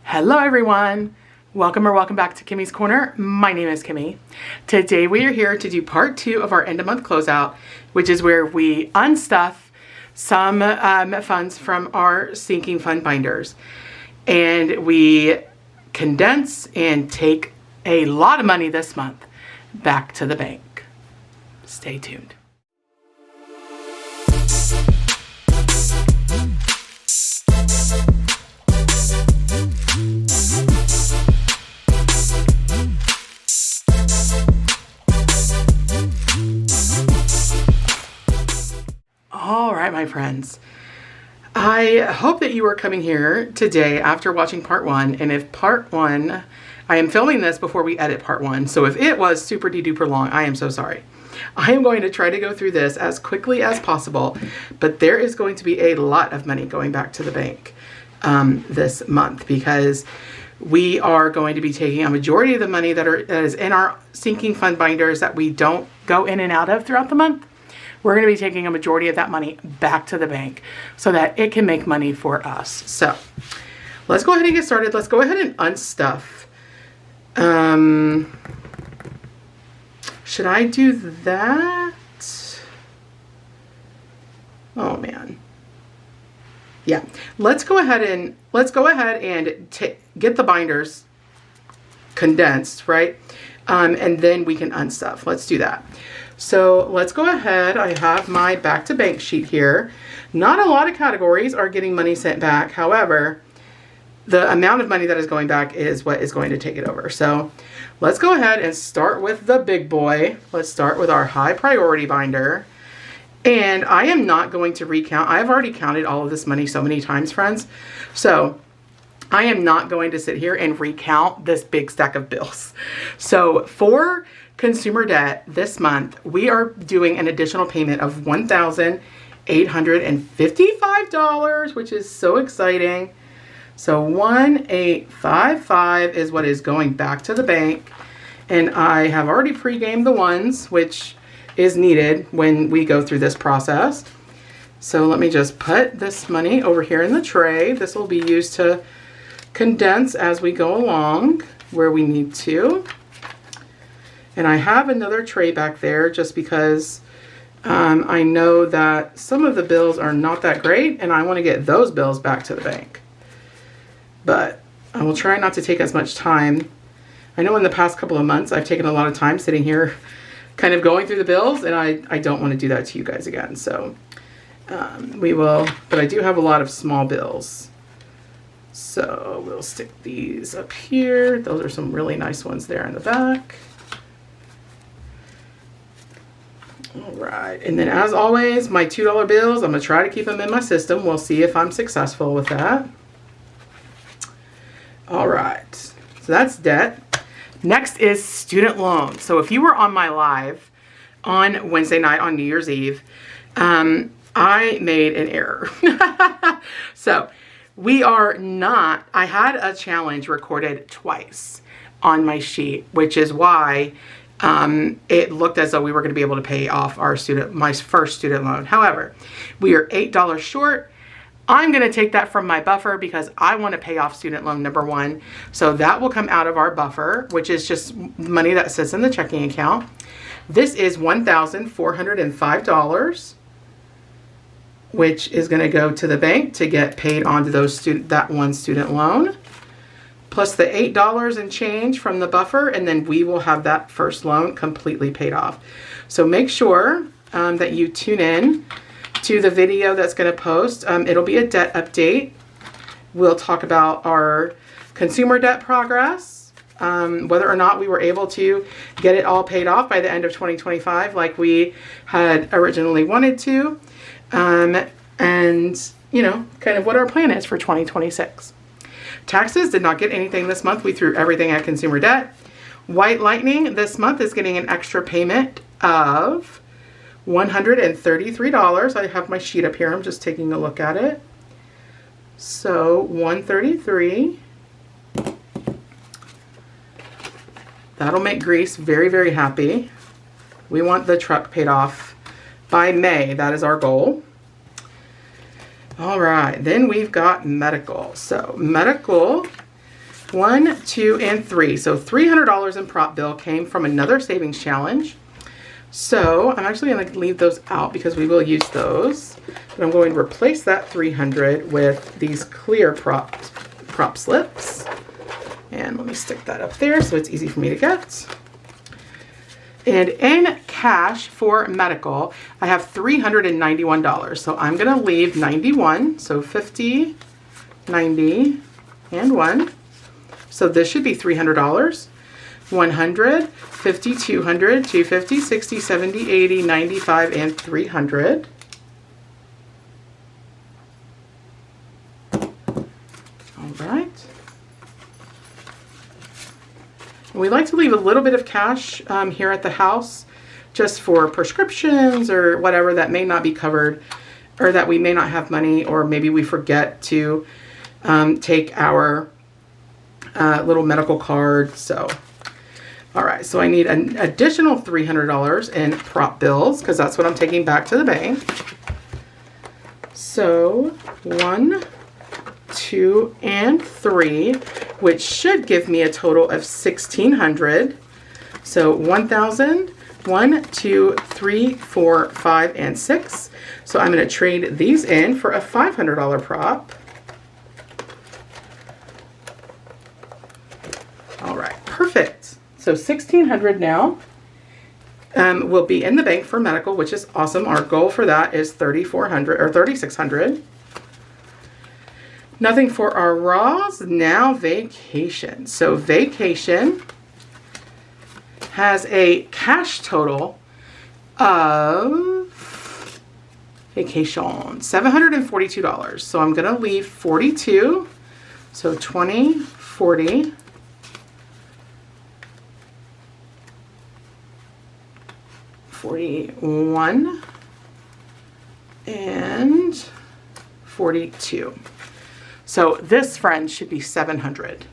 Hello everyone! Welcome back to Kimmy's Corner. My name is Kimmy. Today we are here to do part 2 of our end of month closeout, which is where we unstuff some funds from our sinking fund binders. And we condense and take a lot of money this month back to the bank. Stay tuned. All right, my friends. I hope that you are coming here today after watching part 1. And if part 1, I am filming this before we edit part 1. So if it was super duper long, I am so sorry. I am going to try to go through this as quickly as possible, but there is going to be a lot of money going back to the bank this month because we are going to be taking a majority of the money that is in our sinking fund binders that we don't go in and out of throughout the month. We're going to be taking a majority of that money back to the bank so that it can make money for us. So let's go ahead and get started. Let's go ahead and unstuff. Should I do that? Oh man. Yeah, let's go ahead and get the binders condensed, right? And then we can unstuff. Let's do that. So let's go ahead. I have my back to bank sheet here. Not a lot of categories are getting money sent back. However, the amount of money that is going back is what is going to take it over. So let's go ahead and start with the big boy. Let's start with our high priority binder. And I am not going to recount. I've already counted all of this money so many times, friends. So I am not going to sit here and recount this big stack of bills. So for consumer debt this month, we are doing an additional payment of $1,855, which is so exciting. So 1,855 is what is going back to the bank. And I have already pre-gamed the ones, which is needed when we go through this process. So let me just put this money over here in the tray. This will be used to condense as we go along where we need to. And I have another tray back there just because I know that some of the bills are not that great and I want to get those bills back to the bank. But I will try not to take as much time. I know in the past couple of months I've taken a lot of time sitting here kind of going through the bills, and I don't want to do that to you guys again. So we will, but I do have a lot of small bills. So we'll stick these up here. Those are some really nice ones there in the back. All right, and then as always, my $2 bills, I'm gonna try to keep them in my system. We'll see if I'm successful with that. All right, so that's debt. Next is student loans. So if you were on my live on Wednesday night on New Year's Eve, I made an error. So we are not, I had a challenge recorded twice on my sheet, which is why it looked as though we were going to be able to pay off my first student loan. However, we are $8 short. I'm going to take that from my buffer because I want to pay off student loan number 1. So that will come out of our buffer, which is just money that sits in the checking account. This is $1,405, which is going to go to the bank to get paid onto that one student loan, plus the $8 and change from the buffer, and then we will have that first loan completely paid off. So make sure that you tune in to the video that's going to post. It'll be a debt update. We'll talk about our consumer debt progress, whether or not we were able to get it all paid off by the end of 2025 like we had originally wanted to, and you know, kind of what our plan is for 2026. Taxes did not get anything this month. We threw everything at consumer debt. White Lightning this month is getting an extra payment of $133. I have my sheet up here. I'm just taking a look at it. So $133. That'll make Greece very, very happy. We want the truck paid off by May. That is our goal. All right, then we've got medical. So medical, 1, 2, and 3. So $300 in prop bill came from another savings challenge. So I'm actually going to leave those out because we will use those. But I'm going to replace that 300 with these clear prop slips. And let me stick that up there so it's easy for me to get. And in cash for medical, I have $391. So I'm going to leave 91. So 50, 90, and 1. So this should be $300. 100, 50, 200, 250, 60, 70, 80, 95, and 300. All right. And we like to leave a little bit of cash here at the house just for prescriptions or whatever that may not be covered, or that we may not have money, or maybe we forget to take our little medical card. So all right, so I need an additional $300 in prop bills because that's what I'm taking back to the bank. So 1, 2, and 3, which should give me a total of $1,600. So 1,000, 1, 2, 3, 4, 5, and 6. So I'm going to trade these in for a $500 prop. All right, perfect. So $1,600 now will be in the bank for medical, which is awesome. Our goal for that is $3,400 or $3,600. Nothing for our raws. Now vacation. So vacation has a cash total of vacation $742. So I'm going to leave 42. So 20, 40. 41 and 42. So this, friend, should be 700.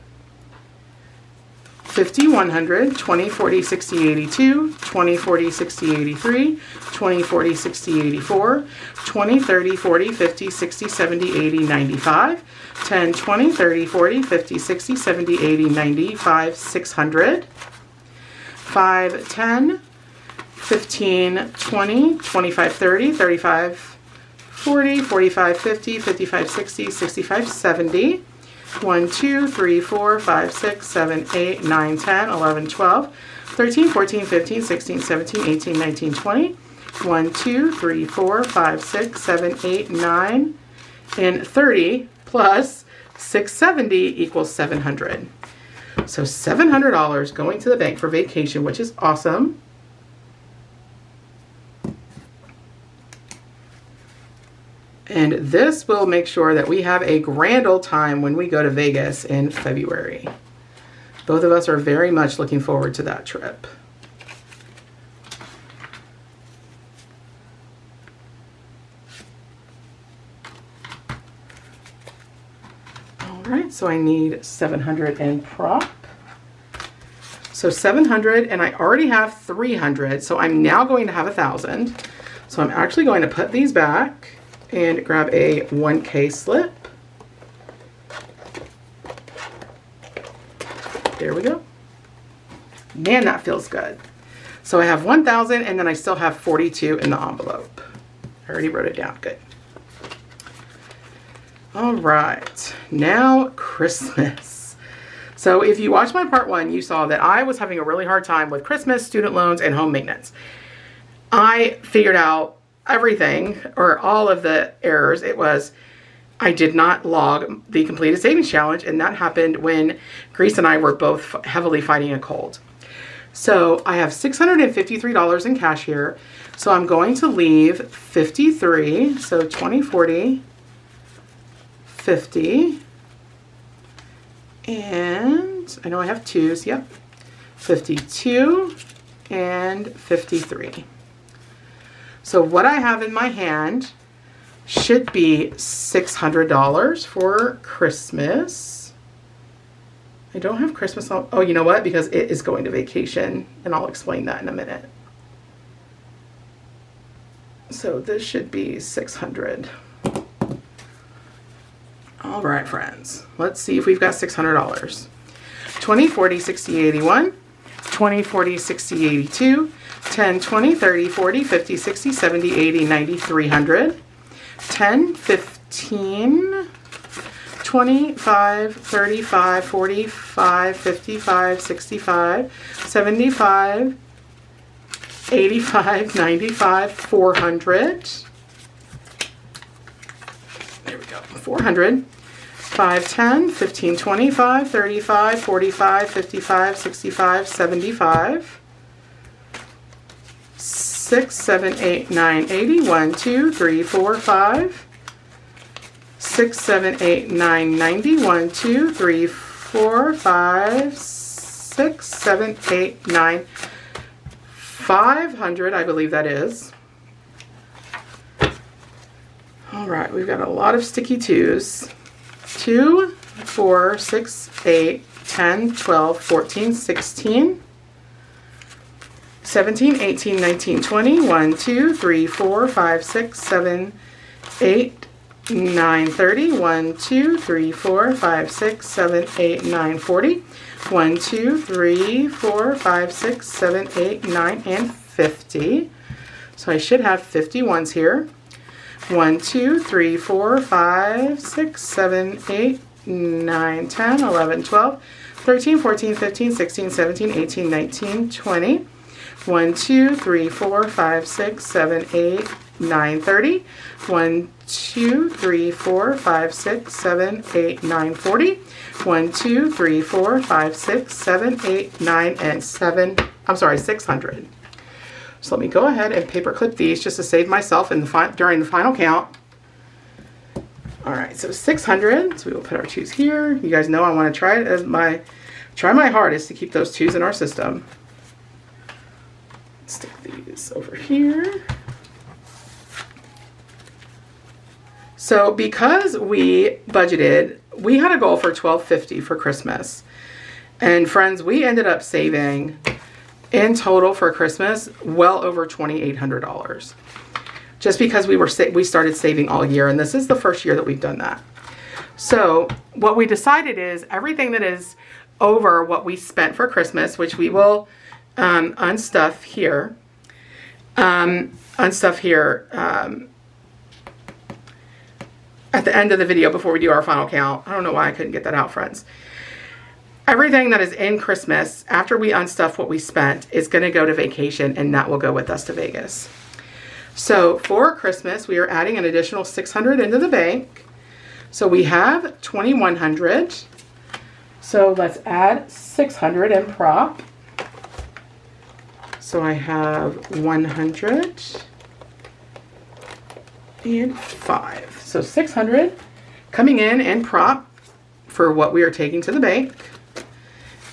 50, 100, 20, 40, 60, 82, 20, 40, 60, 83, 20, 40, 60, 84, 20, 30, 40, 50, 60, 70, 80, 95, 10, 20, 30, 40, 50, 60, 70, 80, 95, 600, 5, 10, 15, 20, 25, 30, 35, 40, 45, 50, 55, 60, 65, 70, 1, 2, 3, 4, 5, 6, 7, 8, 9, 10, 11, 12, 13, 14, 15, 16, 17, 18, 19, 20, 1, 2, 3, 4, 5, 6, 7, 8, 9, and 30 plus 670 equals 700. So $700 going to the bank for vacation, which is awesome. And this will make sure that we have a grand old time when we go to Vegas in February. Both of us are very much looking forward to that trip. All right, so I need 700 in prop. So 700, and I already have 300, so I'm now going to have 1,000. So I'm actually going to put these back and grab a 1K slip. There we go. Man, that feels good. So I have 1,000 and then I still have 42 in the envelope. I already wrote it down. Good. All right, now Christmas. So if you watched my part 1, you saw that I was having a really hard time with Christmas, student loans, and home maintenance. I figured out everything, or all of the errors. It was I did not log the completed savings challenge, and that happened when Grace and I were both heavily fighting a cold. So I have $653 in cash here. So I'm going to leave 53, so 20, 40, 50, and I know I have 2s, yep, 52 and 53. So what I have in my hand should be $600 for Christmas. I don't have Christmas on, oh, you know what? Because it is going to vacation, and I'll explain that in a minute. So this should be 600. All right, friends. Let's see if we've got $600. 20, 40, 60, 81, 20, 40, 60, 82, 10, 20, 30, 40, 50, 60, 70, 80, 90, 300, 10, 15, 25, 35, 45, 55, 65, 75, 85, 95, 400. There we go, 400. 5, 10, 15, 25, 35, 45, 55, 65, 75. 6, 7, 8, 9, 80. 1, 2, 3, 4, 5. 6, 7, 8, 9, 90. 1, 2, 3, 4, 5, 6, 7, 8, 9, 500, I believe that is. All right, we've got a lot of sticky 2s. 2, 4, 6, 8, 10, 12, 14, 16, 17, 18, 19, 20, 1, 2, 3, 4, 5, 6, 7, 8, 9, 30, 1, 2, 3, 4, 5, 6, 7, 8, 9, 40, 1, 2, 3, 4, 5, 6, 7, 8, 9, and 50. So I should have 50 ones here. 1, 2, 3, 4, 5, 6, 7, 8, 9, 10, 11, 12, 13, 14, 15, 16, 17, 18, 19, 20. 1, 2, 3, 4, 5, 6, 7, 8, 9, 30. 1, 2, 3, 4, 5, 6, 7, 8, 9, 40. 1, 2, 3, 4, 5, 6, 7, 8, 9, and 7. I'm sorry, 600. So let me go ahead and paper clip these just to save myself in during the final count. All right, so 600. So we will put our 2s here. You guys know I want to try my hardest to keep those 2s in our system. Stick these over here. So because we budgeted, we had a goal for $12.50 for Christmas. And friends, we ended up saving in total for Christmas well over $2,800. Just because we started saving all year, and this is the first year that we've done that. So what we decided is everything that is over what we spent for Christmas, which we will unstuff here at the end of the video before we do our final count. I don't know why I couldn't get that out, friends. Everything that is in Christmas, after we unstuff what we spent, is going to go to vacation, and that will go with us to Vegas. So for Christmas, we are adding an additional $600 into the bank. So we have $2,100. So let's add $600 in prop. So I have 105. So 600 coming in prop for what we are taking to the bank.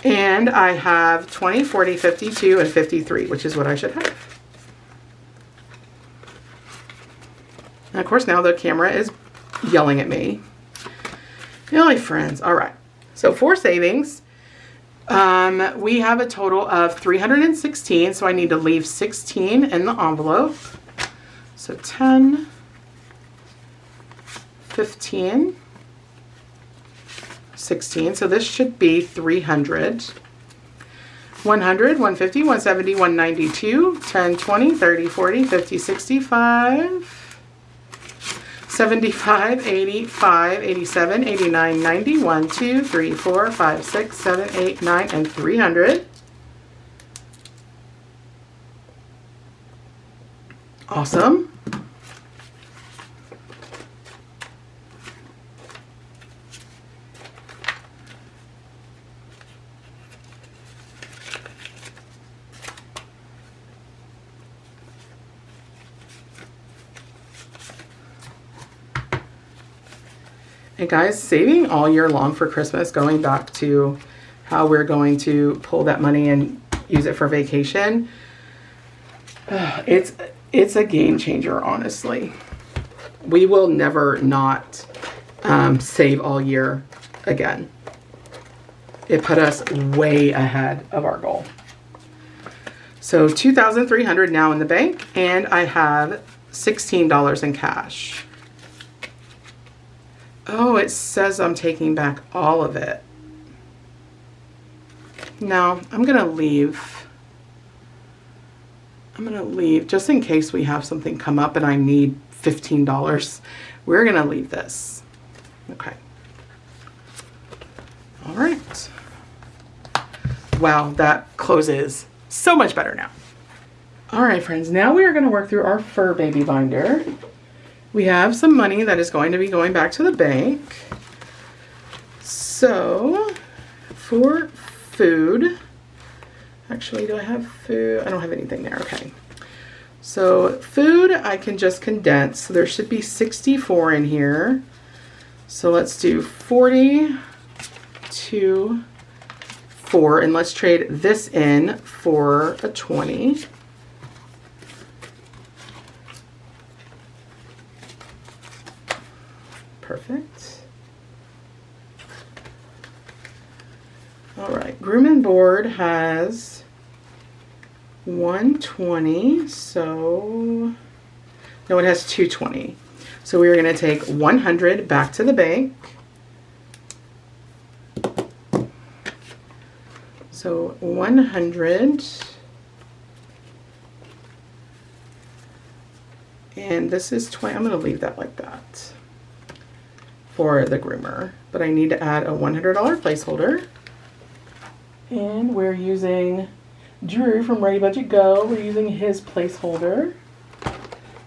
And I have 20, 40, 52, and 53, which is what I should have. And of course, now the camera is yelling at me. Really, friends. All right. So for savings, we have a total of 316. So I need to leave 16 in the envelope. So 10, 15, 16. So this should be 300. 100, 150, 170, 192, 10, 20, 30, 40, 50, 65. 75, 85, 87, 89, 90, 1, 2, 3, 4, 5, 6, 7, 8, 9, and 300. Awesome. And guys, saving all year long for Christmas, going back to how we're going to pull that money and use it for vacation, it's a game changer, honestly. We will never not save all year again. It put us way ahead of our goal. So $2,300 now in the bank, and I have $16 in cash. Oh, it says I'm taking back all of it. No, I'm going to leave. I'm going to leave just in case we have something come up and I need $15. We're going to leave this. Okay. All right. Wow, that closes so much better now. All right, friends, now we are going to work through our fur baby binder. We have some money that is going to be going back to the bank. So, for food, actually, do I have food? I don't have anything there. Okay. So, food, I can just condense. So, there should be 64 in here. So, let's do 40 to 4, and let's trade this in for a 20. Perfect. All right, Groom and Board has 120, so no, it has 220. So we're going to take 100 back to the bank. So 100, and this is 20. I'm going to leave that like that for the groomer, but I need to add a $100 placeholder. And we're using Drew from Ready Budget Go. We're using his placeholder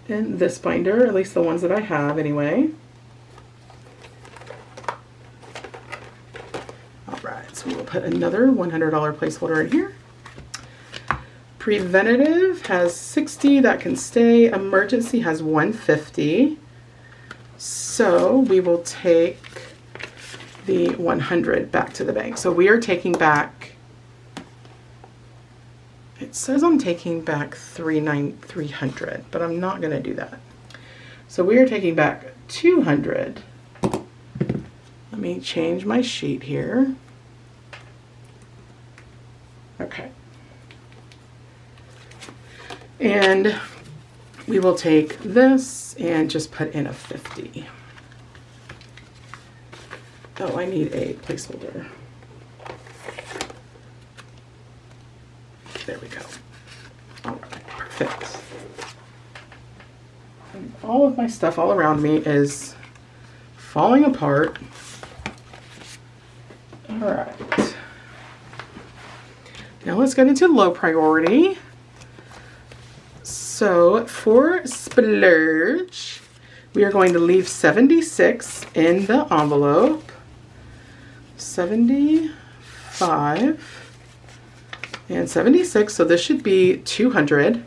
in this binder, at least the ones that I have anyway. All right, so we'll put another $100 placeholder in here. Preventative has 60, that can stay. Emergency has 150. So we will take the 100 back to the bank. So we are taking back, it says I'm taking back 300, but I'm not going to do that. So we are taking back 200. Let me change my sheet here. Okay. And we will take this and just put in a 50. Oh, I need a placeholder. There we go. All right, perfect. And all of my stuff all around me is falling apart. All right. Now let's get into low priority. So for splurge, we are going to leave 76 in the envelope. 75 and 76, so this should be 200.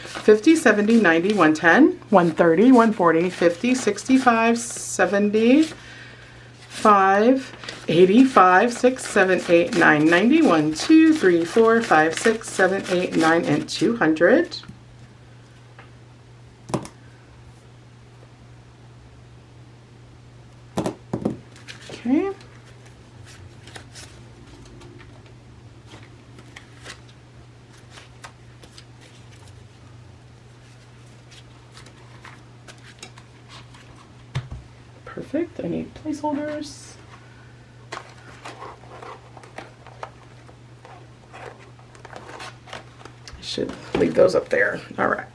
50, 70, 90, 110, 130, 140, 50, 65, 75, 85, 6, 7, 8, 9, 90, 1, 2, 3, 4, 5, 6, 7, 8, 9, and 200. Okay. Perfect. I need placeholders. I should leave those up there. All right.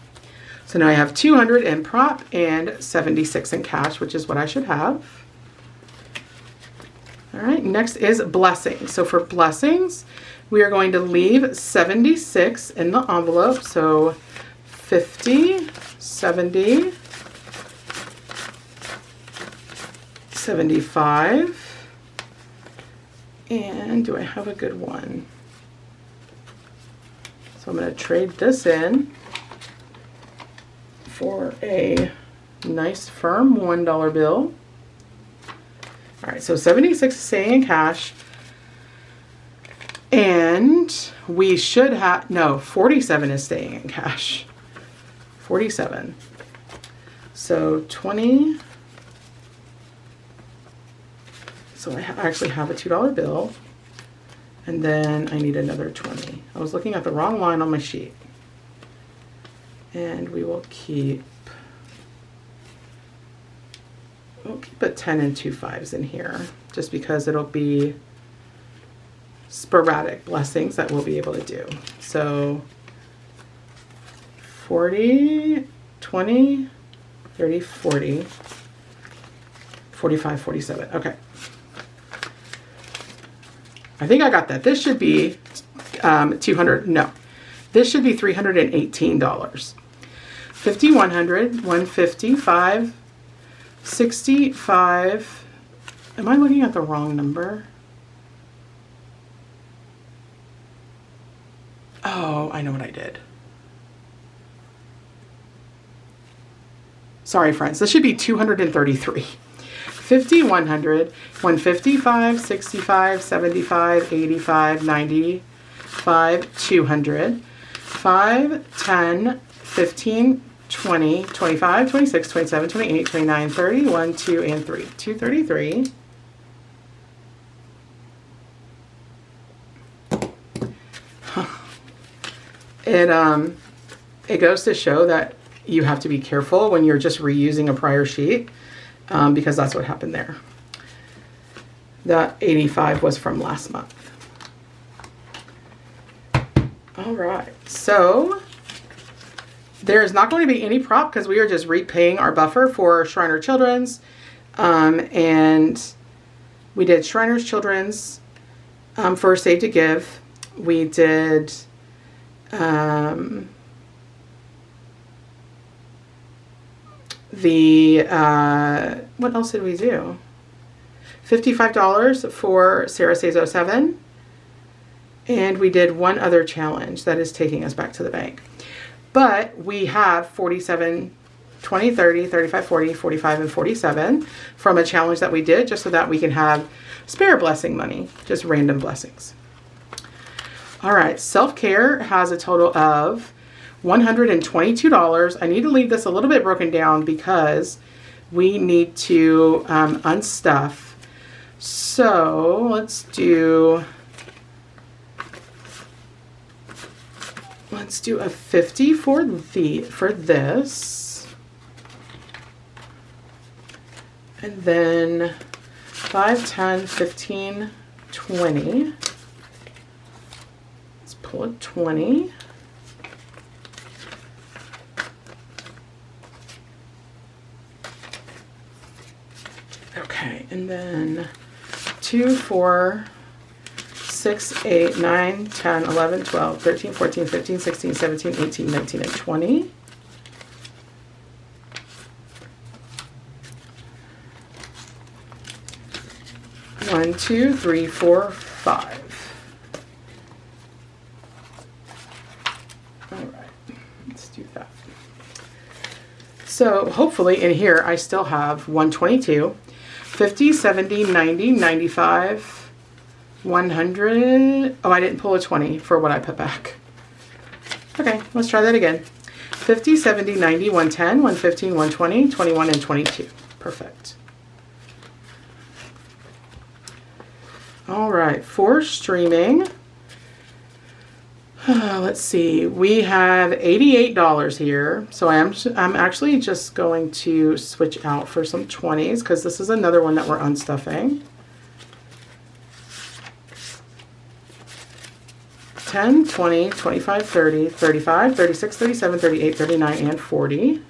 So now I have 200 in prop and 76 in cash, which is what I should have. All right, next is blessings. So for blessings, we are going to leave 76 in the envelope. So 50, 70, 75, and do I have a good one? So I'm going to trade this in for a nice firm $1 bill. All right, so 76 is staying in cash, and we should have, no, 47 is staying in cash. 47. So 20. So I actually have a $2 bill, and then I need another 20. I was looking at the wrong line on my sheet. And we'll keep a 10 and 2 5s in here, just because it'll be sporadic blessings that we'll be able to do. So 40, 20, 30, 40, 45, 47. Okay. I think I got that. This should be 200. No, this should be $318. 50, 100, 155, 65. Am I looking at the wrong number? Oh, I know what I did. Sorry, friends. This should be 233. 50, 100, 155, 65, 75, 85, 95, 200, 5, 10, 15, 20, 25, 26, 27, 28, 29, 30, 1, 2, and 3. 233. It goes to show that you have to be careful when you're just reusing a prior sheet, because that's what happened there. That 85 was from last month. All right, so there is not going to be any prop because we are just repaying our buffer for Shriner Children's, and we did Shriner's Children's for Save to Give. We did what else did we do? $55 for Sarah Says 07. And we did one other challenge that is taking us back to the bank. But we have 47, 20, 30, 35, 40, 45, and 47 from a challenge that we did just so that we can have spare blessing money, just random blessings. All right, self-care has a total of $122. I need to leave this a little bit broken down because we need to unstuff. So let's do a 50 for this, and then 5, 10, 15, 20. Let's pull a 20. Okay, and then 2, 4, 6, 8, 9, 10, 11, 12, 13, 14, 15, 16, 17, 18, 19, and 20. One, 2, 3, 4, 5. All right, let's do that. So hopefully in here I still have 122, 50, 70, 90, 95, 100. Oh, I didn't pull a 20 for what I put back. Okay, let's try that again. 50, 70, 90, 110, 115, 120, 21, and 22. Perfect. All right, for streaming, let's see. We have $88 here. So I'm actually just going to switch out for some 20s because this is another one that we're unstuffing. 10, 20, 25, 30, 35, 36, 37, 38, 39, and 40.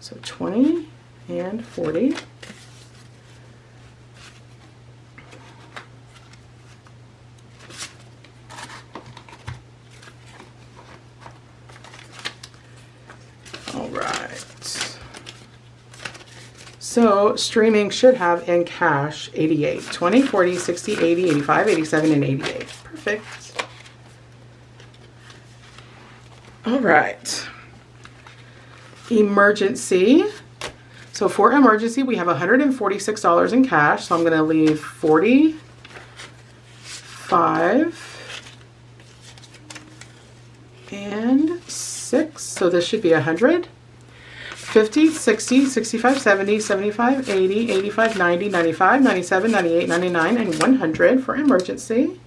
So 20 and 40. All right. So streaming should have in cash 88, 20, 40, 60, 80, 85, 87, and 88. Perfect. All right, emergency. So for emergency, we have $146 in cash. So I'm going to leave 45 and 6. So this should be 100. 50, 60, 65, 70, 75, 80, 85, 90, 95, 97, 98, 99, and 100 for emergency.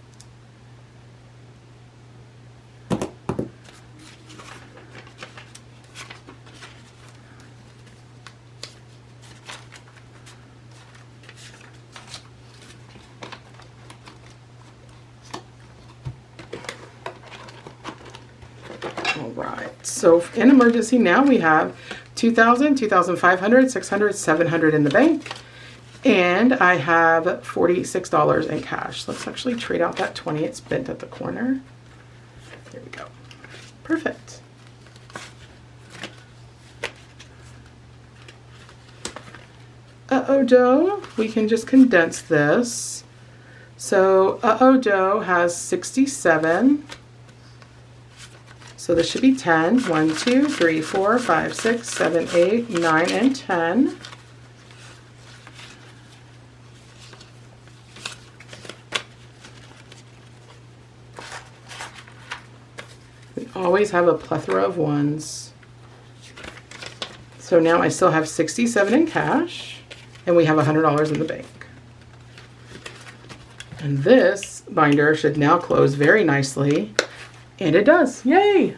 right, so in emergency now we have 2,000, 2,500, 600, 700 in the bank. And I have $46 in cash. Let's actually trade out that 20. It's bent at the corner. There we go. Perfect. Uh-oh, Joe. We can just condense this. So, uh-oh, Joe has 67. So this should be 10. 1, 2, 3, 4, 5, 6, 7, 8, 9, and 10. Always have a plethora of ones. So now I still have 67 in cash, and we have $100 in the bank. And this binder should now close very nicely, and it does. Yay!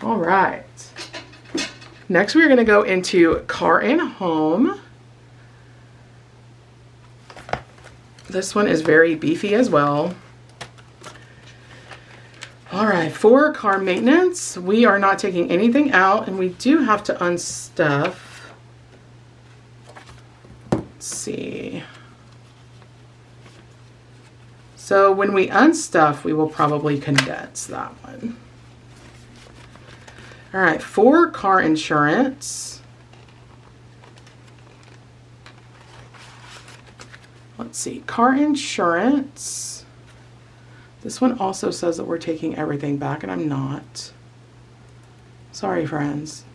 All right. Next, we're going to go into car and home. This one is very beefy as well. All right, for car maintenance, we are not taking anything out, and we do have to unstuff. Let's see. So when we unstuff, we will probably condense that one. All right, for car insurance, let's see, car insurance. This one also says that we're taking everything back, and I'm not. Sorry, friends.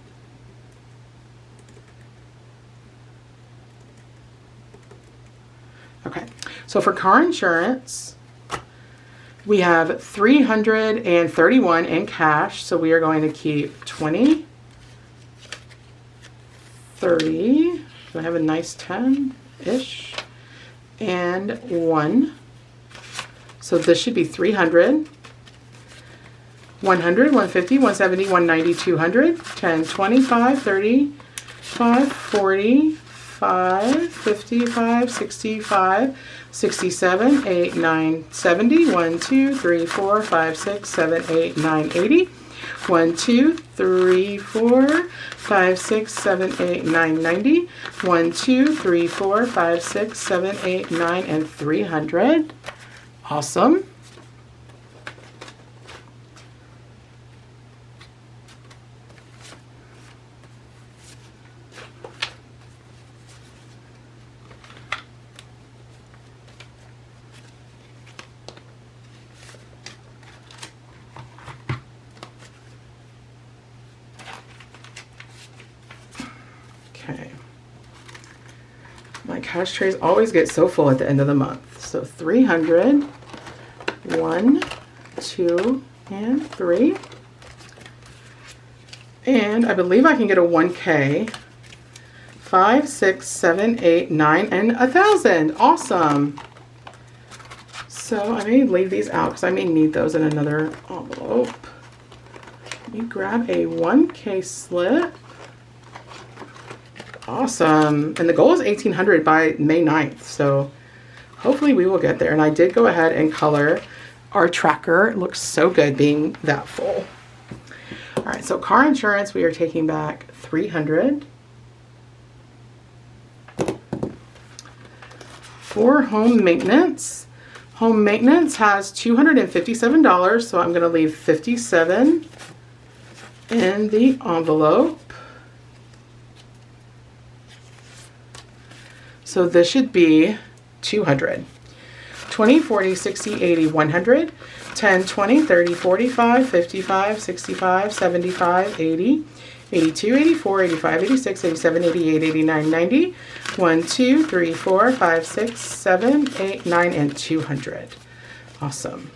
Okay, so for car insurance, we have 331 in cash, so we are going to keep 20, 30, so I have a nice 10-ish, and 1. So this should be 300, 100, 150, 170, 190, 200, 10, 25, 30, 5, 40, 5, 55, 65, 67, 8, 9, 70, 1, 2, 3, 4, 5, 6, 7, 8, 9, 80, 1, 2, 3, 4, 5, 6, 7, 8, 9, 90, 1, 2, 3, 4, 5, 6, 7, 8, 9, and 300. Awesome. Okay. My cash trays always get so full at the end of the month. So 300. 1, 2, and 3. And I believe I can get a 1K. 5, 6, 7, 8, 9, and 1,000. Awesome. So I may leave these out because I may need those in another envelope. Let me grab a 1K slip. Awesome. And the goal is 1,800 by May 9th. So hopefully we will get there. And I did go ahead and color our tracker. It looks so good being that full. All right, so car insurance, we are taking back 300. For home maintenance has $257, so I'm going to leave 57 in the envelope. So this should be 200. 20, 40, 60, 80, 100, 10, 20, 30, 45, 55, 65, 75, 80, 82, 84, 85, 86, 87, 88, 89, 90, 1, 2, 3, 4, 5, 6, 7, 8, 9, and 200. Awesome.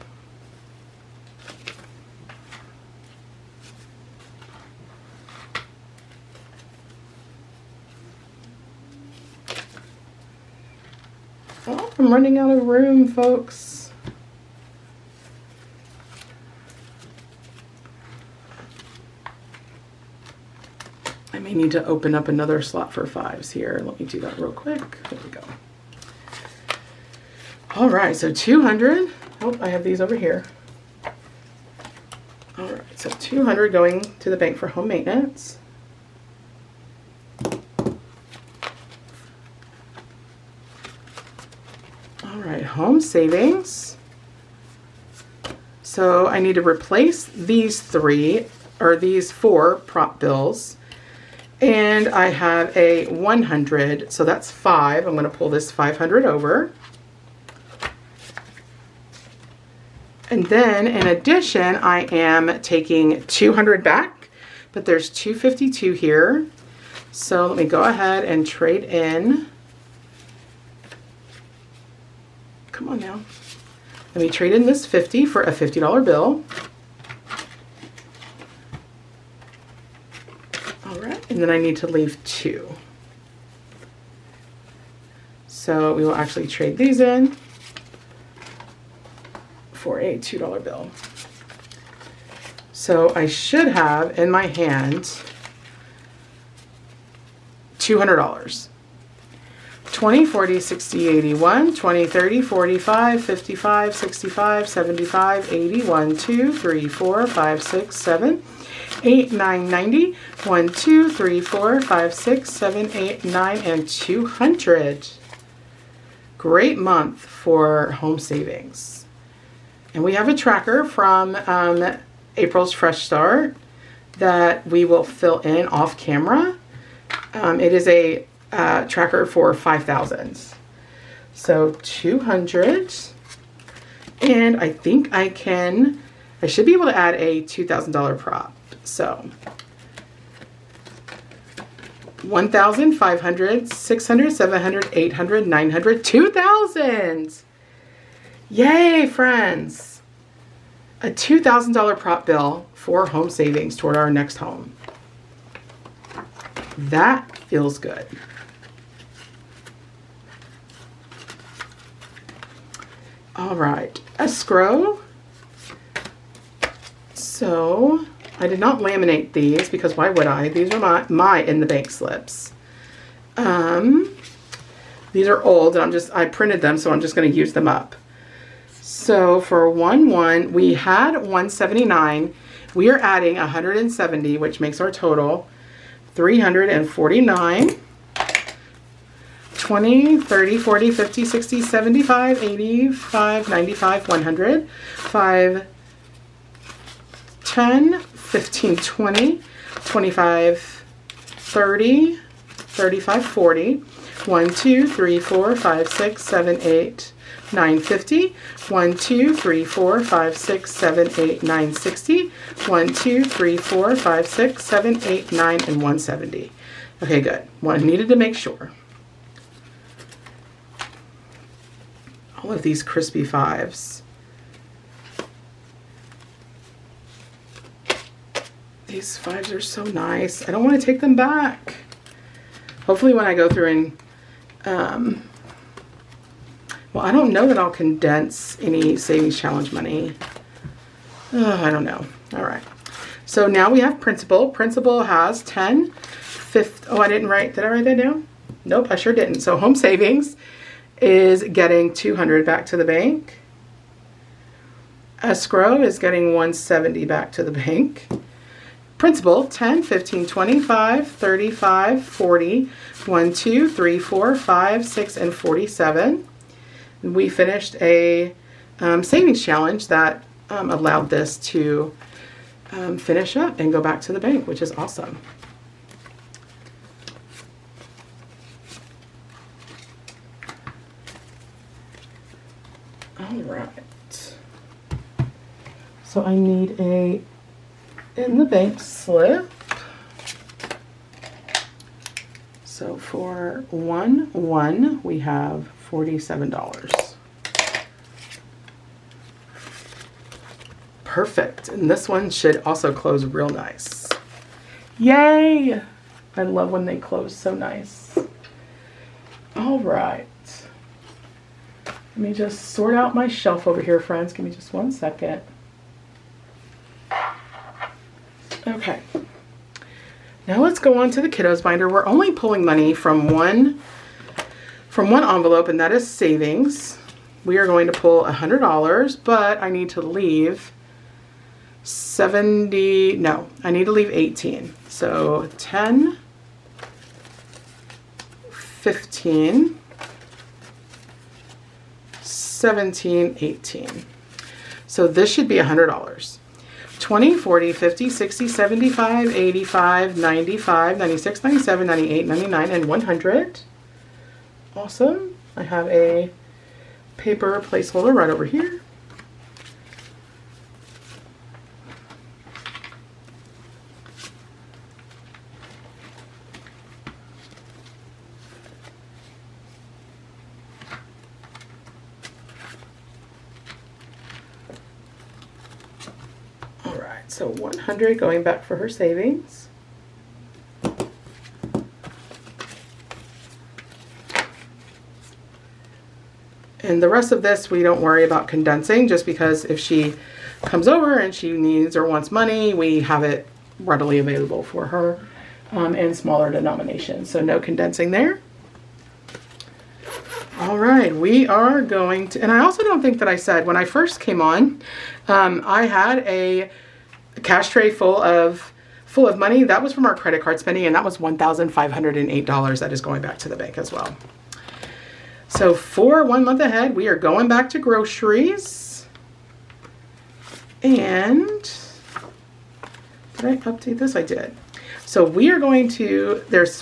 Oh, I'm running out of room, folks. I may need to open up another slot for 5s here. Let me do that real quick. There we go. All right, so 200. Oh, I have these over here. So $200 going to the bank for home maintenance. All right, home savings. So I need to replace these these 4 prop bills. And I have a 100, so that's 5. I'm going to pull this 500 over. And then in addition, I am taking 200 back, but there's 252 here. So let me go ahead and trade in. Come on now. Let me trade in this 50 for a $50 bill. All right, and then I need to leave 2. So we will actually trade these in for a $2 bill. So I should have in my hand $200. 20, 40, 60, 81, 20, 30, 45, 55, 65, 75, 80, 1, 2, 3, 4, 5, 6, 7, 8, 9, 90, 1, 2, 3, 4, 5, 6, 7, 8, 9, and 200. Great month for home savings. And we have a tracker from April's Fresh Start that we will fill in off camera. It is a tracker for 5,000s. So 200. And I think I should be able to add a $2,000 prop. So 1,000, 500, 600, 700, 800, 900, 2,000. Yay, friends. A $2,000 prop bill for home savings toward our next home. That feels good. All right, escrow. So I did not laminate these because why would I? These are my in the bank slips. These are old and I printed them, so I'm just going to use them up. So for 1-1, we had 179. We are adding 170, which makes our total 349. 20, 30, 40, 50, 60, 75, 85, 95, 100, 5, 10, 15, 20, 25, 30, 35, 40, 1, 2, 3, 4, 5, 6, 7, 8, 9, 50, 1, 2, 3, 4, 5, 6, 7, 8, 9, 60, 1, 2, 3, 4, 5, 6, 7, 8, 9, and 170. Okay, good. Needed to make sure. All of these crispy 5s. These 5s are so nice. I don't want to take them back. Hopefully when I go through and, well, I don't know that I'll condense any savings challenge money. I don't know. All right. So now we have principal. Principal has 10, 50. Oh, I didn't write. Did I write that down? Nope, I sure didn't. So home savings is getting 200 back to the bank. Escrow is getting 170 back to the bank. Principal, 10, 15, 25, 35, 40, 1, 2, 3, 4, 5, 6, and 47. We finished a savings challenge that allowed this to finish up and go back to the bank, which is awesome. All right. So I need a in the bank slip. So for 1-1, we have $47. Perfect. And this one should also close real nice. Yay! I love when they close so nice. All right. Let me just sort out my shelf over here, friends. Give me just 1 second. Okay. Now let's go on to the kiddos binder. We're only pulling money from one envelope, and that is savings. We are going to pull $100, but I need to leave 70, no, I need to leave 18. So 10, 15, 17, 18. So this should be $100. 20, 40, 50, 60, 75, 85, 95, 96, 97, 98, 99, and 100. Awesome. I have a paper placeholder right over here. So 100 going back for her savings. And the rest of this we don't worry about condensing, just because if she comes over and she needs or wants money, we have it readily available for her in smaller denominations. So no condensing there. All right, we are going to, and I also don't think that I said when I first came on, I had a cash tray full of money. That was from our credit card spending, and that was $1,508 that is going back to the bank as well. So for 1 month ahead, we are going back to groceries. And did I update this? I did. So we are going to, there is,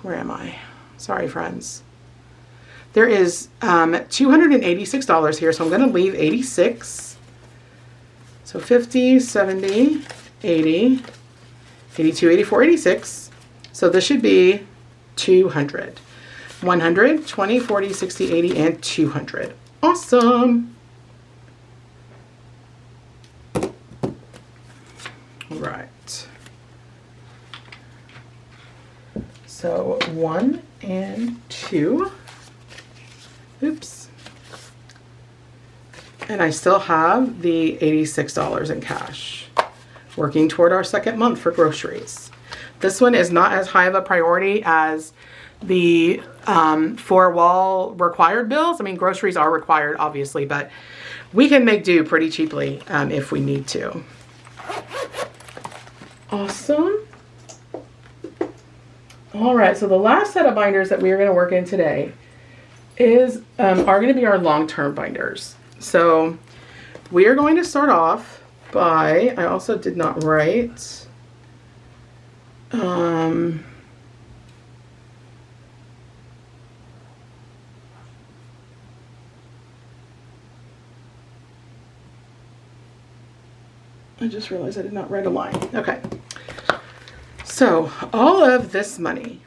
where am I? Sorry, friends. There is $286 here, so I'm going to leave 86. So 50, 70, 80, 82, 84, 86. So this should be 200. 100, 20, 40, 60, 80, and 200. Awesome. All right. So 1 and 2. Oops. And I still have the $86 in cash, working toward our second month for groceries. This one is not as high of a priority as the 4-wall required bills. I mean, groceries are required, obviously, but we can make do pretty cheaply if we need to. Awesome. All right, so the last set of binders that we are going to work in today are going to be our long-term binders. So we are going to start off by, I also did not write, I just realized I did not write a line. Okay. So all of this money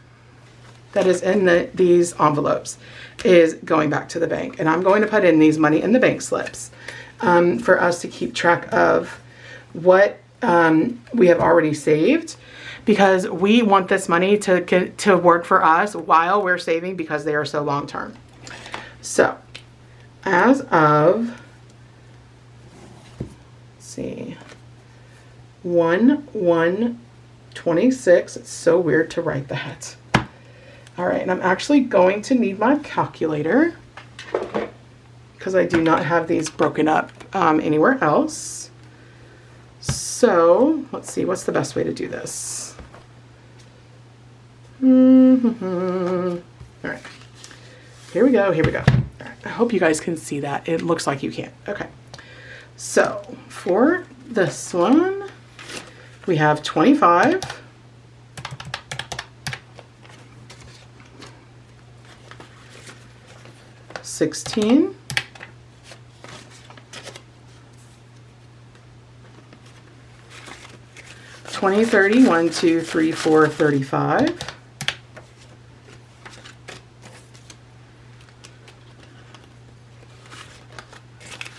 that is in these envelopes is going back to the bank. And I'm going to put in these money in the bank slips for us to keep track of what we have already saved, because we want this money to work for us while we're saving, because they are so long term. So as of, let's see, 1/1/26. It's so weird to write that. All right, and I'm actually going to need my calculator because I do not have these broken up anywhere else. So let's see, what's the best way to do this? All right, here we go, here we go. All right, I hope you guys can see that. It looks like you can't. Okay, so for this one, we have 25. 16, 20, 30, 1, 2, 3, 4, 35,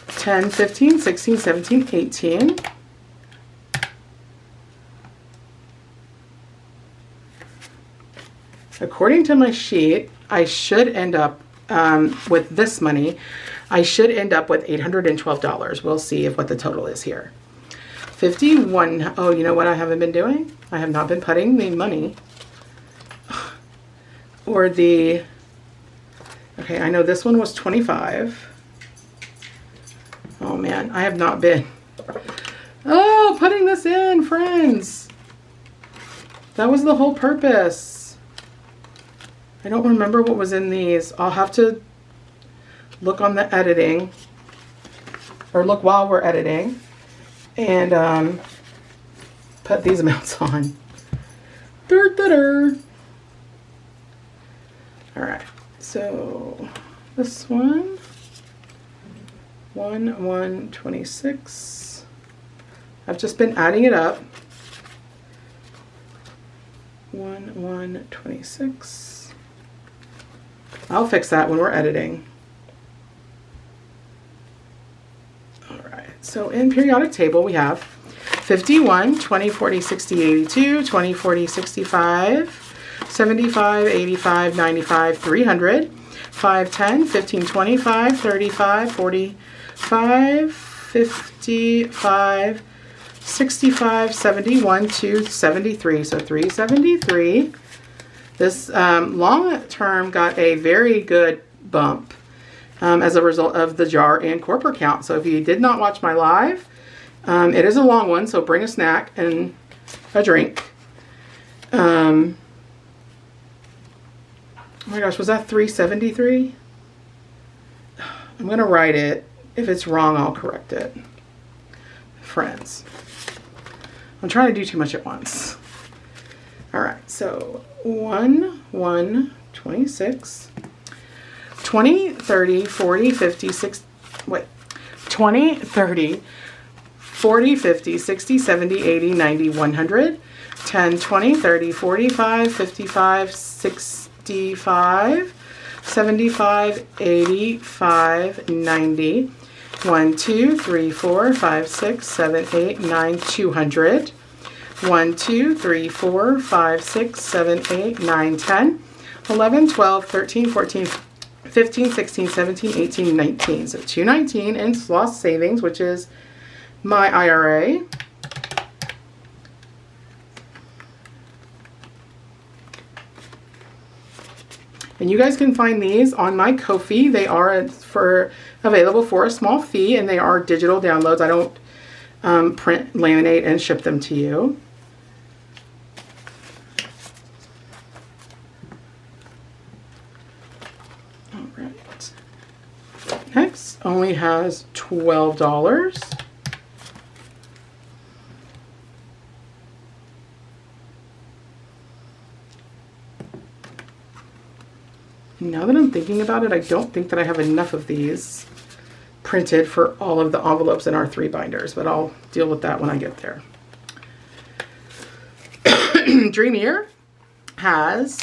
10, 15, 16, 17, 18, according to my sheet, I should end up with this money, I should end up with $812. We'll see what the total is here. 51. Oh, you know what I haven't been doing? I have not been putting the money or the, okay, I know this one was 25. man, I have not been. Oh, putting this in, friends. That was the whole purpose. I don't remember what was in these. I'll have to look on the editing, or look while we're editing, and put these amounts on. Alright, so this one, 1/126. I've just been adding it up. 1/126. I'll fix that when we're editing. Alright, so in periodic table we have 51, 20, 40, 60, 82, 20, 40, 65, 75, 85, 95, 300, 5, 10, 15, 25, 35, 45, 55, 65, 71, 2, 73. So 373. This long term got a very good bump as a result of the jar and corporate count. So if you did not watch my live, it is a long one, so bring a snack and a drink. Oh my gosh, was that 373? I'm going to write it. If it's wrong, I'll correct it. Friends. I'm trying to do too much at once. Alright, so 1/126, 20, 30, 40, 50, 60, wait, 20, 30, 40, 50, 60, 70, 80, 90, 100, 10, 20, 30, 45, 55, 65, 75, 85, 90, 1, 2, 3, 4, 5, 6, 7, 8, 9, 200, 1, 2, 3, 4, 5, 6, 7, 8, 9, 10, 11, 12, 13, 14, 15, 16, 17, 18, 19. So 219 in lost savings, which is my IRA. And you guys can find these on my Ko-fi. They are available for a small fee, and they are digital downloads. I don't print, laminate, and ship them to you. All right. Next only has $12. Now that I'm thinking about it, I don't think that I have enough of these printed for all of the envelopes in our 3 binders, but I'll deal with that when I get there. Dreamier has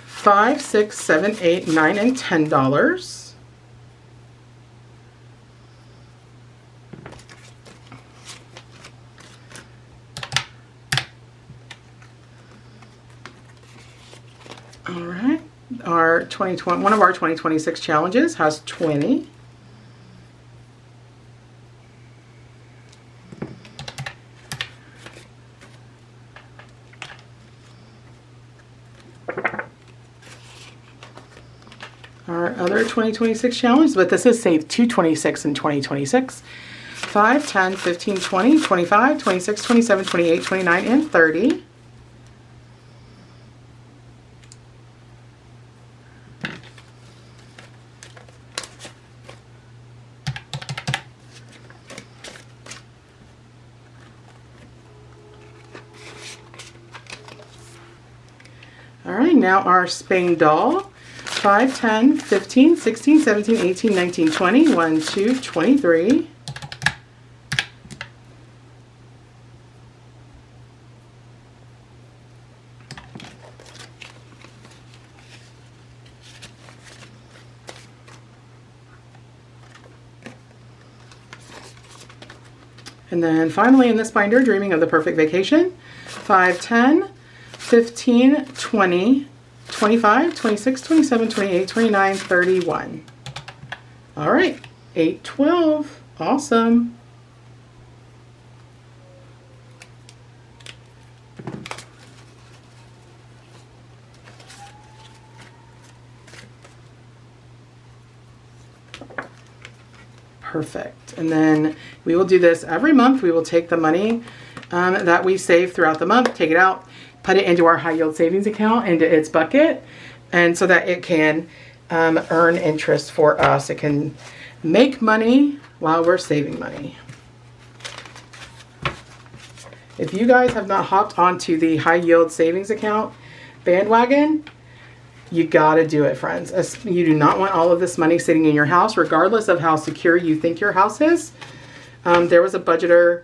$5, $6, $7, $8, $9, and $10. All right. Our 2020, one of our 2026 challenges has 20. Our other 2026 challenge, but this is Save 226 in 2026. 5, 10, 15, 20, 25, 26, 27, 28, 29, and 30. All right, now our Spain doll. 5, 10, 15, 16, 17, 18, 19, 20, 1, 2, 23. And then finally in this binder, Dreaming of the Perfect Vacation. 5, 10, 15, 20, 25, 26, 27, 28, 29, 31. All right, 8, 12. Awesome. Perfect. And then we will do this every month. We will take the money that we save throughout the month, take it out, put it into our high yield savings account, into its bucket, and so that it can earn interest for us. It can make money while we're saving money. If you guys have not hopped onto the high yield savings account bandwagon, you gotta do it, friends. You do not want all of this money sitting in your house, regardless of how secure you think your house is. There was a budgeter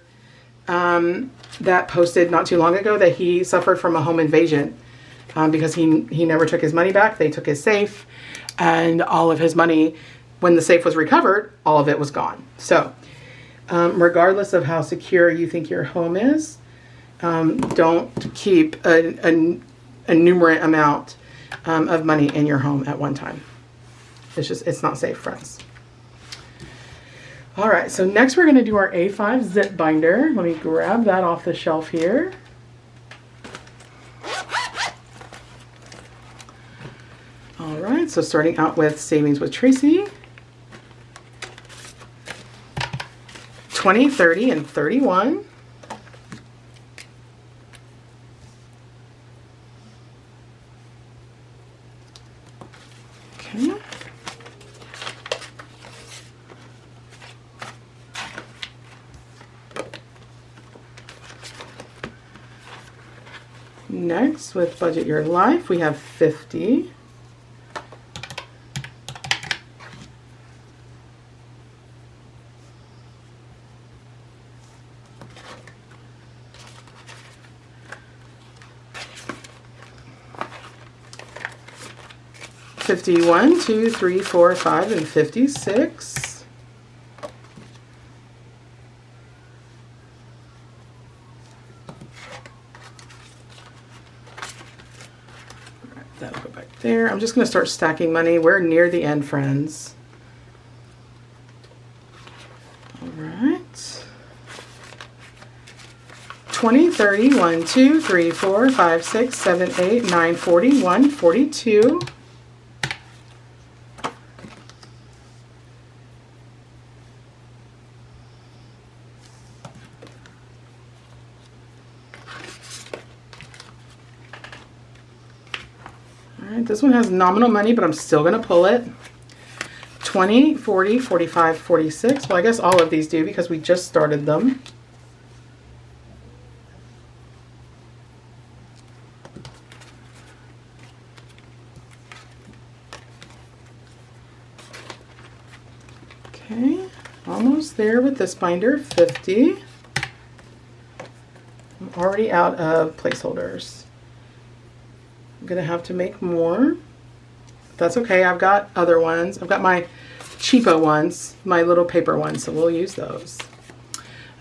that posted not too long ago that he suffered from a home invasion because he never took his money back. They took his safe, and all of his money, when the safe was recovered, all of it was gone. So regardless of how secure you think your home is, don't keep a numerate amount of money in your home at one time. It's not safe, friends. All right, so next we're going to do our A5 zip binder. Let me grab that off the shelf here. All right, so starting out with Savings with Tracy. 20, 30, and 31. Okay. Next, with Budget Your Life, we have 50. $51, $2, $3, $4, $5, and 56. All right, that'll go back there. I'm just going to start stacking money. We're near the end, friends. All right. 20, 30, 1, 2, 3, 4, 5, 6, 7, 8, 9, 40, 1, 42. Alright, this one has nominal money, but I'm still going to pull it. 20, 40, 45, 46. Well, I guess all of these do because we just started them. Okay, almost there with this binder. 50. I'm already out of placeholders. I'm gonna have to make more. That's okay, I've got other ones. I've got my cheapo ones, my little paper ones, so we'll use those.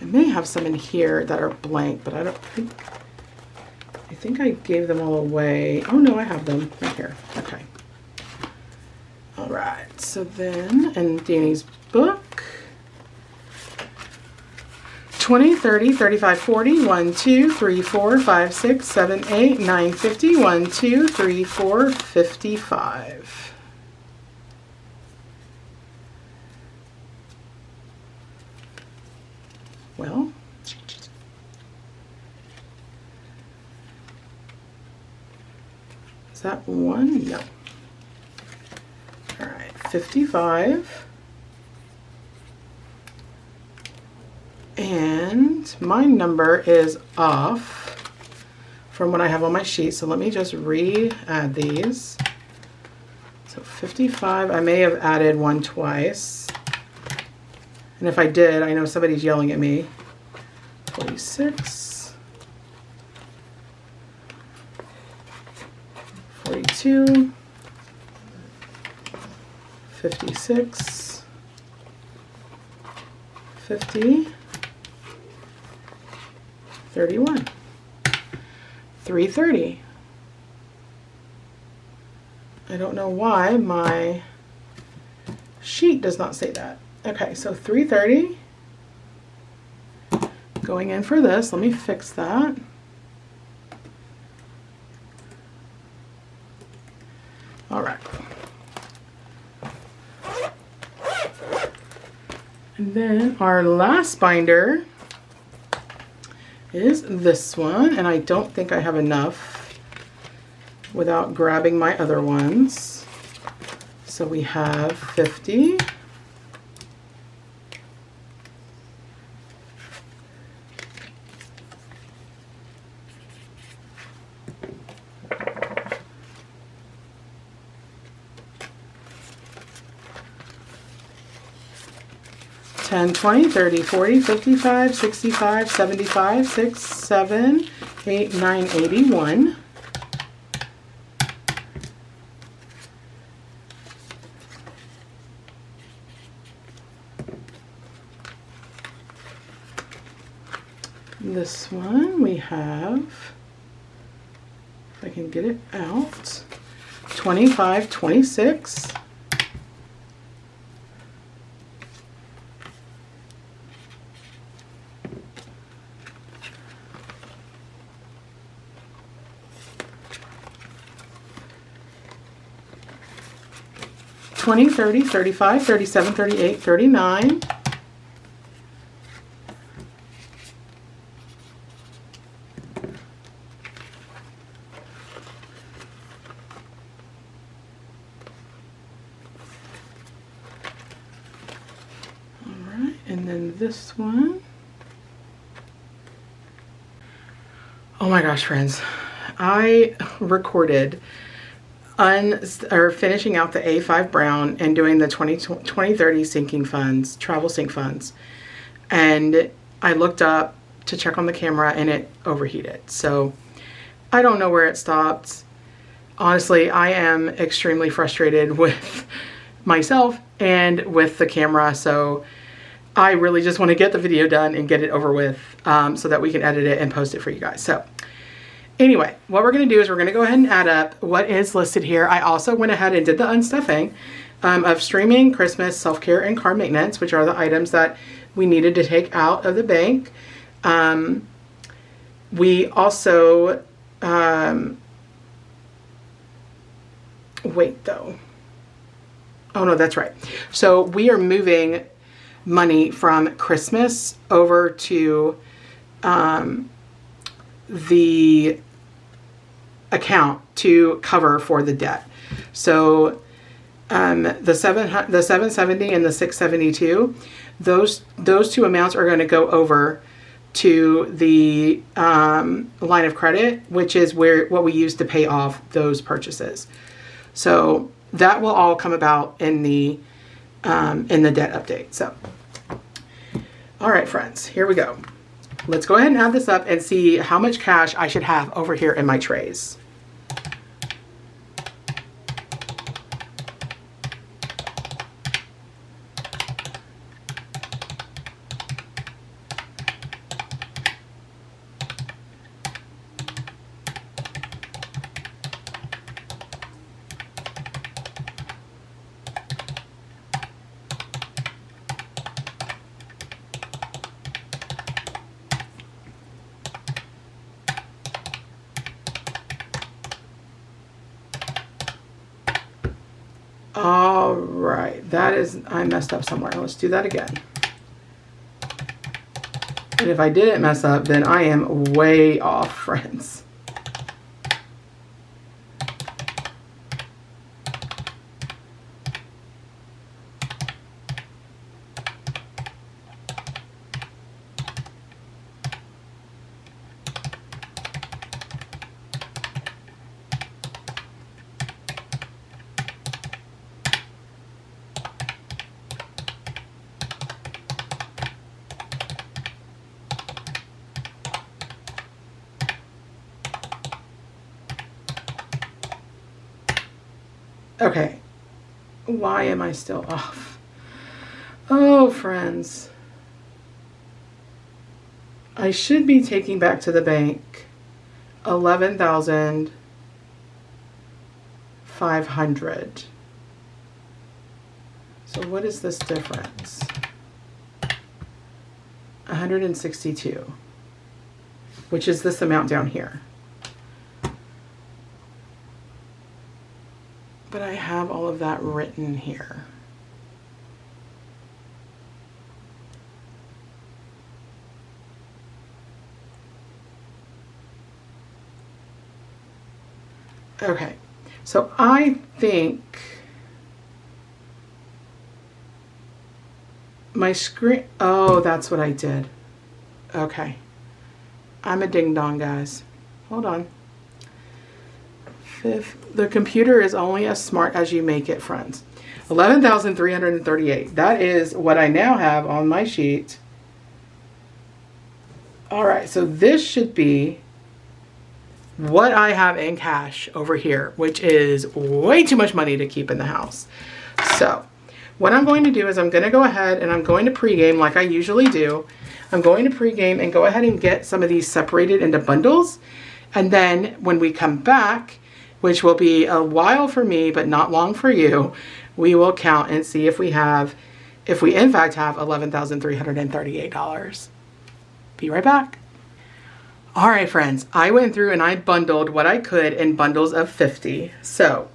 I may have some in here that are blank, but I think I gave them all away. Oh no, I have them right here. Okay. All right, so then, in Danny's book, 20, 30, 35, 40, 1, 2, 3, 4, 5, 6, 7, 8, 9, 50, 1, 2, 3, 4, 55. Well, is that one? No. All right, 55. And my number is off from what I have on my sheet, so let me just re-add these. So 55, I may have added one twice. And if I did, I know somebody's yelling at me. 46. 42. 56. 50. 31. 330. I don't know why my sheet does not say that. Okay, so 330. Going in for this. Let me fix that. All right. And then our last binder is this one, and I don't think I have enough without grabbing my other ones. So we have 50. $10, $20, $30, $40, $55, $65, $75, $6, $7, $8, $9, $81. This one we have, if I can get it out, 25, 26. $20, $30, $35, $37, $38, $39. Alright, and then this one. Oh my gosh, friends. I recorded finishing out the A5 brown and doing the 2030 sinking funds, travel sink funds. And I looked up to check on the camera and it overheated. So I don't know where it stopped. Honestly, I am extremely frustrated with myself and with the camera. So I really just want to get the video done and get it over with so that we can edit it and post it for you guys. So anyway, what we're going to do is we're going to go ahead and add up what is listed here. I also went ahead and did the unstuffing of streaming, Christmas, self-care, and car maintenance, which are the items that we needed to take out of the bank. We also, wait though. Oh no, that's right. So we are moving money from Christmas over to the account to cover for the debt. So the 770 and the 672, those two amounts are going to go over to the line of credit, which is what we use to pay off those purchases. So that will all come about in the debt update. So, all right, friends, here we go. Let's go ahead and add this up and see how much cash I should have over here in my trays. All right, I messed up somewhere. Let's do that again. And if I didn't mess up, then I am way off, friends. Okay, why am I still off? Oh, friends. I should be taking back to the bank $11,500. So what is this difference? 162, which is this amount down here. But I have all of that written here. Okay, so I think my screen, oh, that's what I did. Okay, I'm a ding dong, guys. Hold on. The computer is only as smart as you make it, friends. 11,338. That is what I now have on my sheet. All right, so this should be what I have in cash over here, which is way too much money to keep in the house. So what I'm going to do is I'm going to go ahead and I'm going to pregame like I usually do. I'm going to pregame and go ahead and get some of these separated into bundles. And then when we come back, which will be a while for me, but not long for you, we will count and see if we in fact have $11,338. Be right back. All right, friends, I went through and I bundled what I could in bundles of 50. So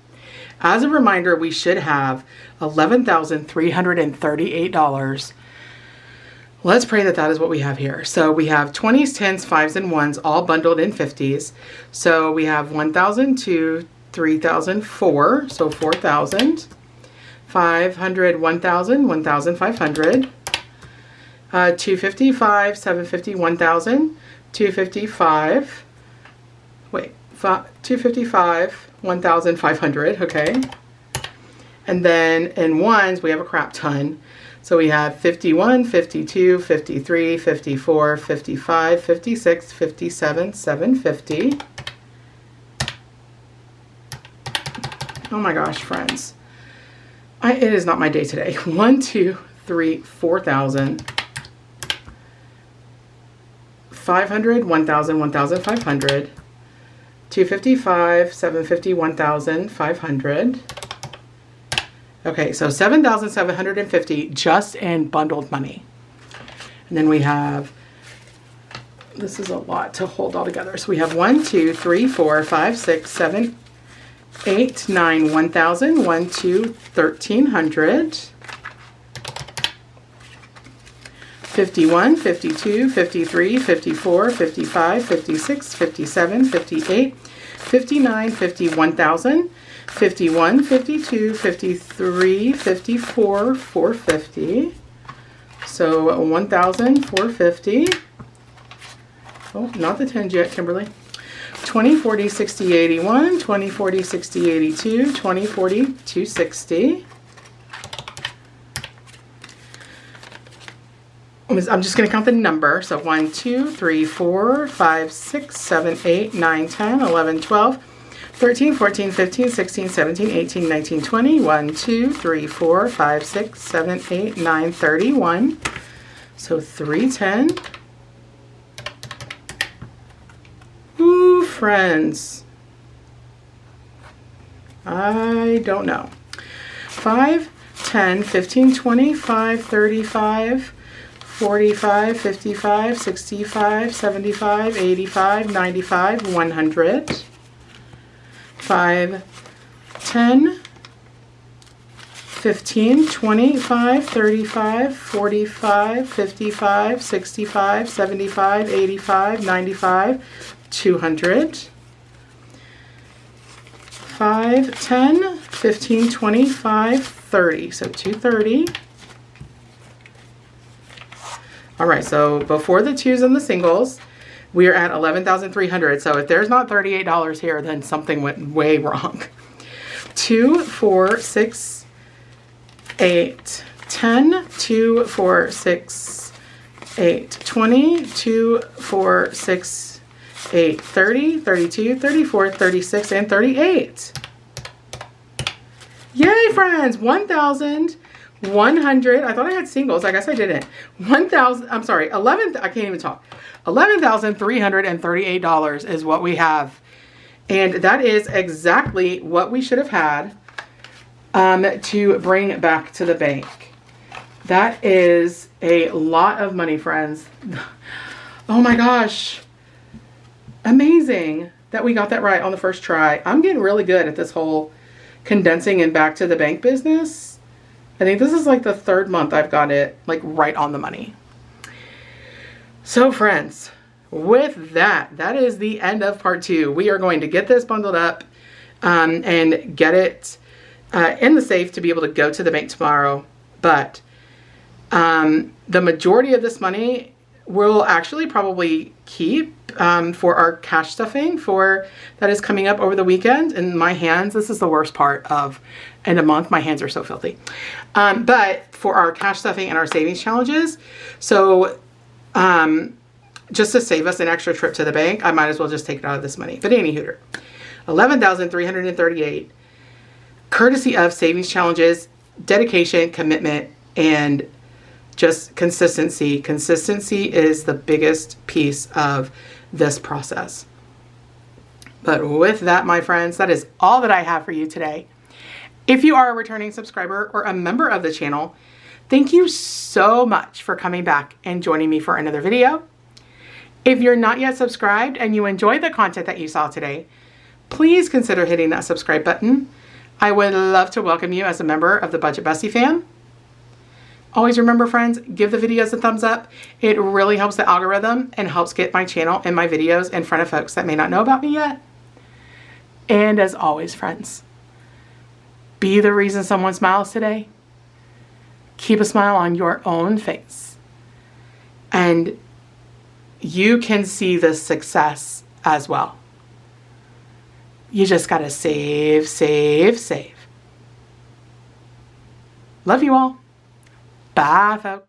as a reminder, we should have $11,338. Let's pray that that is what we have here. So we have 20s, 10s, 5s, and 1s all bundled in 50s. So we have 1,000, 2, 3,000, 4, so 4,000. 500, 1,000, 1,500. 255, 750, 1,000. 255, wait, 255, 1,500, okay. And then in ones, we have a crap ton. So we have 51, 52, 53, 54, 55, 56, 57, 750. Oh my gosh, friends. It is not my day today. 1, 2, 3, 4,000. 500, 1,000, 1,500. 255, 750, 1,500. Okay, so 7,750 just in bundled money. And then we have, this is a lot to hold all together. So we have 1, 2, 3, 4, 5, 6, 7, 8, 9, 1,000, 1, 2, 1,300. 51, 52, 53, 54, 55, 56, 57, 58, 59, 50, 1,000, 51, 52, 53, 54, 450. So 1,450. Oh, not the 10s yet, Kimberly. 20, 40, 60, 81, 20, 40, 60, 82, 20, 40, 260. I'm just going to count the number. So 1, 2, 3, 4, 5, 6, 7, 8, 9, 10, 11, 12, 13, 14, 15, 16, 17, 18, 19, 20. 1, 2, 3, 4, 5, 6, 7, 8, 9, 31. So 310. Ooh, friends. I don't know. 5, 10, 15, 25, 35. 45, 55, 65, 75, 85, 95, 100. 5, 10, 15, 25, 35, 45, 55, 65, 75, 85, 95, 200. 5, 10, 15, 25, 30. So 230. All right, so before the 2s and the singles, we are at 11,300. So if there's not $38 here, then something went way wrong. 2, 4, 6, 8, 10, 2, 4, 6, 8, 20, 2, 4, 6, 8, 30, 32, 34, 36, and 38. Yay, friends, 1,100. I thought I had singles. I guess I didn't. 1,000. I'm sorry. 11. I can't even talk. $11,338 is what we have, and that is exactly what we should have had to bring back to the bank. That is a lot of money, friends. Oh my gosh! Amazing that we got that right on the first try. I'm getting really good at this whole condensing and back to the bank business. I think this is like the 3rd month I've got it like right on the money. So friends, with that, that is the end of part 2. We are going to get this bundled up and get it in the safe to be able to go to the bank tomorrow. But the majority of this money we'll actually probably keep for our cash stuffing that is coming up over the weekend. And my hands, this is the worst part of end of month. My hands are so filthy. But for our cash stuffing and our savings challenges, so just to save us an extra trip to the bank, I might as well just take it out of this money. But any hooter, $11,338, courtesy of savings challenges, dedication, commitment, and just consistency. Consistency is the biggest piece of this process. But with that, my friends, that is all that I have for you today. If you are a returning subscriber or a member of the channel, thank you so much for coming back and joining me for another video. If you're not yet subscribed and you enjoyed the content that you saw today, please consider hitting that subscribe button. I would love to welcome you as a member of the Budget Bestie fam. Always remember, friends, give the videos a thumbs up. It really helps the algorithm and helps get my channel and my videos in front of folks that may not know about me yet. And as always, friends, be the reason someone smiles today. Keep a smile on your own face. And you can see the success as well. You just got to save, save, save. Love you all. Bye, folks.